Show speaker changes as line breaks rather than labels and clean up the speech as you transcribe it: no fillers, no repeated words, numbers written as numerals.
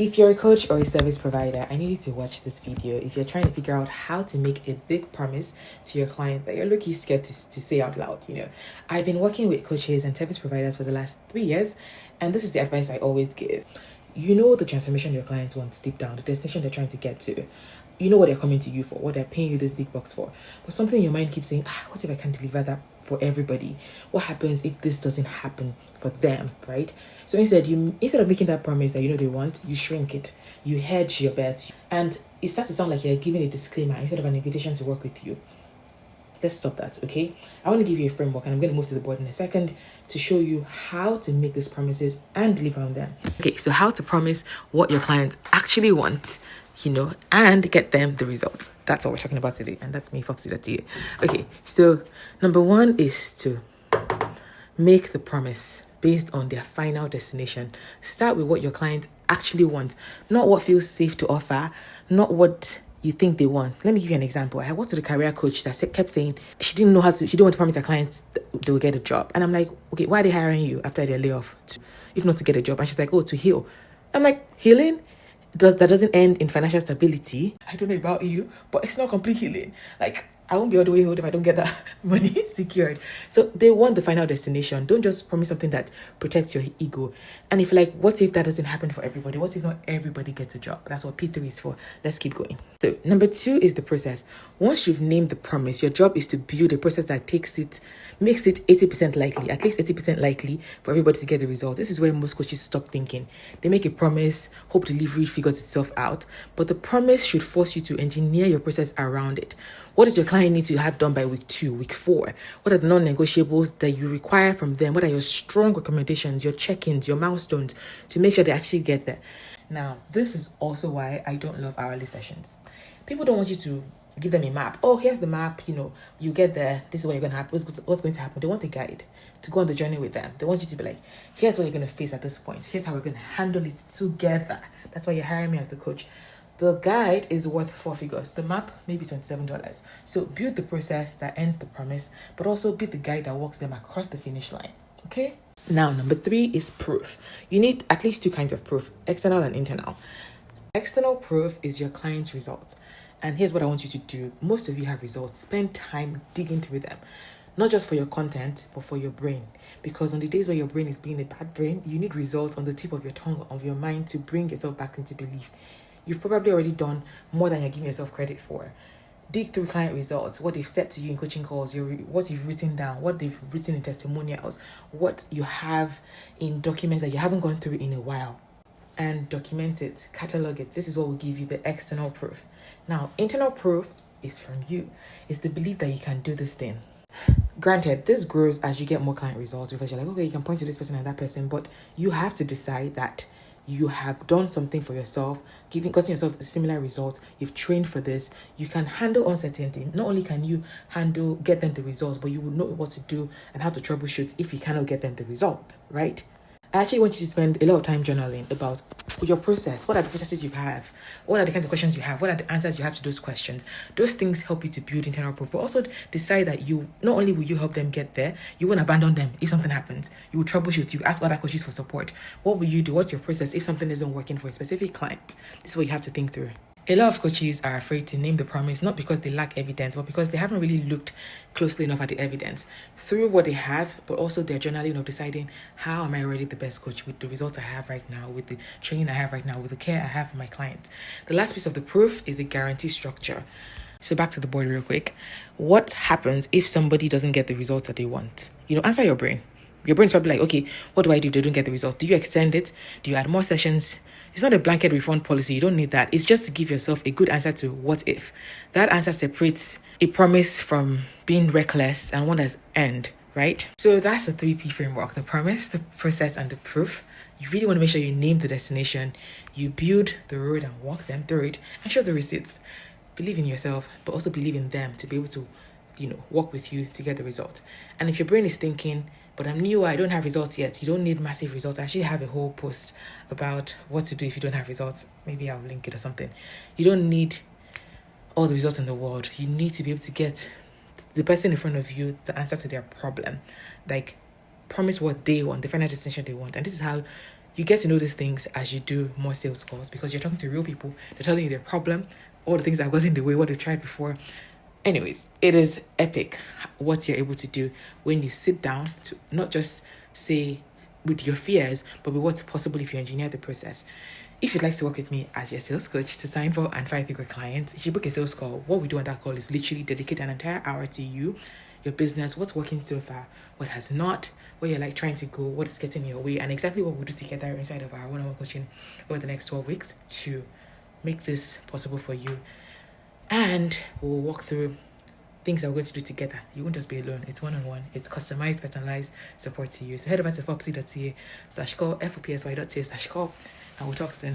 If you're a coach or a service provider, I need you to watch this video if you're trying to figure out how to make a big promise to your client that you're looking scared to say out loud. I've been working with coaches and service providers for the last 3 years, and this is the advice I always give. You know the transformation your clients want deep down, the destination they're trying to get to. You know what they're coming to you for, what they're paying you this big bucks for. But something in your mind keeps saying, what if I can't deliver that for everybody? What happens if this doesn't happen for them, right? So instead of making that promise that you know they want, you shrink it. You hedge your bets. And it starts to sound like you're giving a disclaimer instead of an invitation to work with you. Let's stop that, okay? I want to give you a framework, and I'm going to move to the board in a second to show you how to make these promises and deliver on them. Okay, so how to promise what your clients actually want, and get them the results. That's what we're talking about today, and that's me, Foxy. That's you. Okay, so number one is to make the promise based on their final destination. Start with what your clients actually want, not what feels safe to offer, not what you think they want. Let me give you an example. I worked with a career coach that kept saying she didn't want to promise her clients they will get a job. And I'm like, okay, why are they hiring you after their layoff? If not to get a job? And she's like, to heal. I'm like, healing? That doesn't end in financial stability. I don't know about you, but it's not complete healing. Like, I won't be all the way healed if I don't get that money secured. So they want the final destination. Don't just promise something that protects your ego. And if what if that doesn't happen for everybody? What if not everybody gets a job? That's what P3 is for. Let's keep going. So number 2 is the process. Once you've named the promise, your job is to build a process that makes it 80% likely, at least 80% likely for everybody to get the result. This is where most coaches stop thinking. They make a promise, hope delivery figures itself out, but the promise should force you to engineer your process around it. What does your client need to have done by week 2, week 4? What are the non-negotiables that you require from them? What are your strong recommendations, your check-ins, your milestones to make sure they actually get there? Now, this is also why I don't love hourly sessions. People don't want you to give them a map. Here's the map, you get there, this is what you're going to happen, what's going to happen. They want a guide to go on the journey with them. They want you to be like, here's what you're going to face at this point. Here's how we're going to handle it together. That's why you're hiring me as the coach. The guide is worth 4 figures. The map, maybe $27. So build the process that ends the promise, but also build the guide that walks them across the finish line. Okay? Now, number 3 is proof. You need at least 2 kinds of proof, external and internal. External proof is your client's results. And here's what I want you to do. Most of you have results. Spend time digging through them. Not just for your content, but for your brain. Because on the days where your brain is being a bad brain, you need results on the tip of your tongue, of your mind, to bring yourself back into belief. You've probably already done more than you're giving yourself credit for. Dig through client results, what they've said to you in coaching calls, what you've written down, what they've written in testimonials, what you have in documents that you haven't gone through in a while. And document it, catalog it. This is what will give you the external proof. Now, internal proof is from you. It's the belief that you can do this thing. Granted, this grows as you get more client results because you're like, okay, you can point to this person and that person, but you have to decide that you have done something for yourself, gotten yourself a similar result, you've trained for this, you can handle uncertainty. Not only can you get them the results, but you will know what to do and how to troubleshoot if you cannot get them the result, right? I actually want you to spend a lot of time journaling about your process. What are the processes you have? What are the kinds of questions you have? What are the answers you have to those questions? Those things help you to build internal proof, but also decide that not only will you help them get there, you won't abandon them if something happens. You will troubleshoot. You ask other coaches for support. What will you do? What's your process if something isn't working for a specific client? This is what you have to think through. A lot of coaches are afraid to name the promise, not because they lack evidence, but because they haven't really looked closely enough at the evidence. Through what they have, but also their journaling of deciding, how am I already the best coach with the results I have right now, with the training I have right now, with the care I have for my clients. The last piece of the proof is a guarantee structure. So back to the board real quick. What happens if somebody doesn't get the results that they want? Answer your brain. Your brain's probably like, okay, what do I do if they don't get the result? Do you extend it? Do you add more sessions? It's not a blanket refund policy. You don't need that. It's just to give yourself a good answer to what if. That answer separates a promise from being reckless and one that's earned, right? So that's the 3P framework: the promise, the process, and the proof. You really want to make sure you name the destination, you build the road and walk them through it, and show the receipts. Believe in yourself, but also believe in them to be able to, work with you to get the result. And if your brain is thinking, but I'm new, I don't have results yet, you don't need massive results. I actually have a whole post about what to do if you don't have results. Maybe I'll link it or something. You don't need all the results in the world. You need to be able to get the person in front of you the answer to their problem. Like, promise what they want, the final destination they want. And this is how You get to know these things as you do more sales calls because you're talking to real people. They're telling you their problem, all the things that was in the way, what they've tried before. Anyways, it is epic what you're able to do when you sit down to not just say with your fears, but with what's possible if you engineer the process. If you'd like to work with me as your sales coach to sign for and 5-figure clients, if you book a sales call, what we do on that call is literally dedicate an entire hour to you, your business, what's working so far, what has not, where you're like trying to go, what is getting in your way, and exactly what we'll do together inside of our one-on-one coaching over the next 12 weeks to make this possible for you. And we'll walk through things that we're going to do together. You won't just be alone. It's one-on-one. It's customized, personalized support to you. So head over to fopsy.ca/call, fopsy.ca/call, and we'll talk soon.